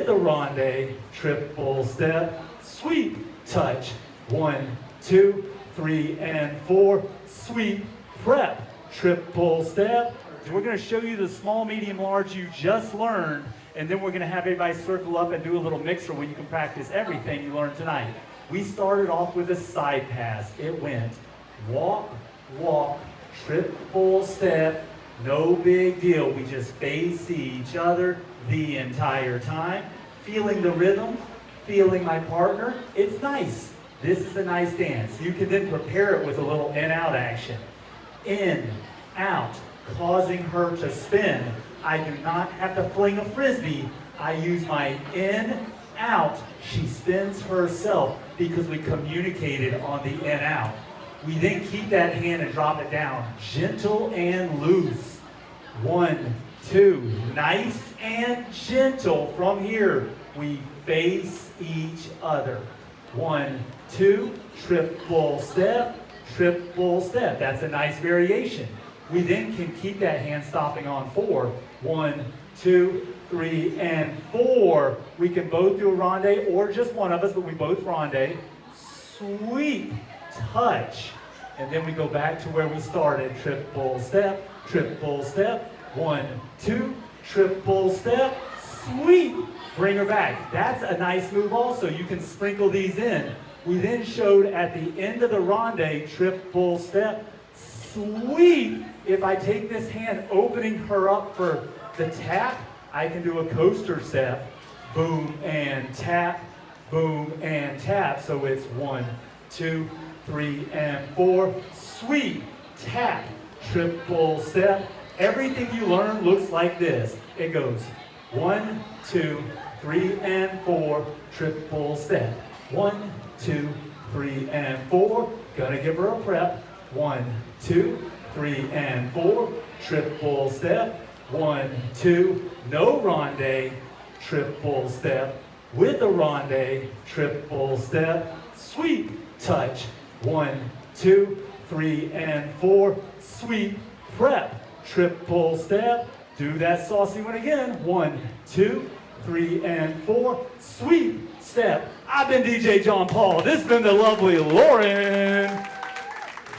with the ronde, triple step, sweep, touch, 1, 2, 3, and 4, sweep, prep, triple step. We're going to show you the small, medium, large you just learned, and then we're going to have everybody circle up and do a little mixer where you can practice everything you learned tonight. We started off with a side pass. It went walk, walk, triple step, no big deal. We just face each other the entire time, feeling the rhythm, feeling my partner. It's nice. This is a nice dance. You can then prepare it with a little in-out action. In, out, causing her to spin. I do not have to fling a frisbee. I use my in, out. She spins herself because we communicated on the in, out. We then keep that hand and drop it down. Gentle and loose. 1, 2, nice and gentle. From here, we face each other. 1, 2, triple step, triple step. That's a nice variation. We then can keep that hand stopping on 4. 1, 2, 3, and 4. We can both do a ronde, or just one of us, but we both ronde. Sweep, touch. And then we go back to where we started. Triple step, 1, 2, triple step, sweep. Bring her back. That's a nice move also. You can sprinkle these in. We then showed at the end of the ronde, triple step, sweep. If I take this hand, opening her up for the tap, I can do a coaster step. Boom and tap, boom and tap. So it's 1, 2, 3, and 4. Sweep, tap, triple step. Everything you learn looks like this. It goes 1, 2, 3, and 4, triple step. 1, 2, 3, and 4. Gonna give her a prep. 1, 2, 3, and 4, triple step. 1, 2, no ronde, triple step. With a ronde, triple step. Sweep, touch. 1, 2, 3, and 4. Sweep, prep, triple step. Do that saucy one again. 1, 2, 3, and 4. Sweep, step. I've been DJ John Paul. This has been the lovely Lauren.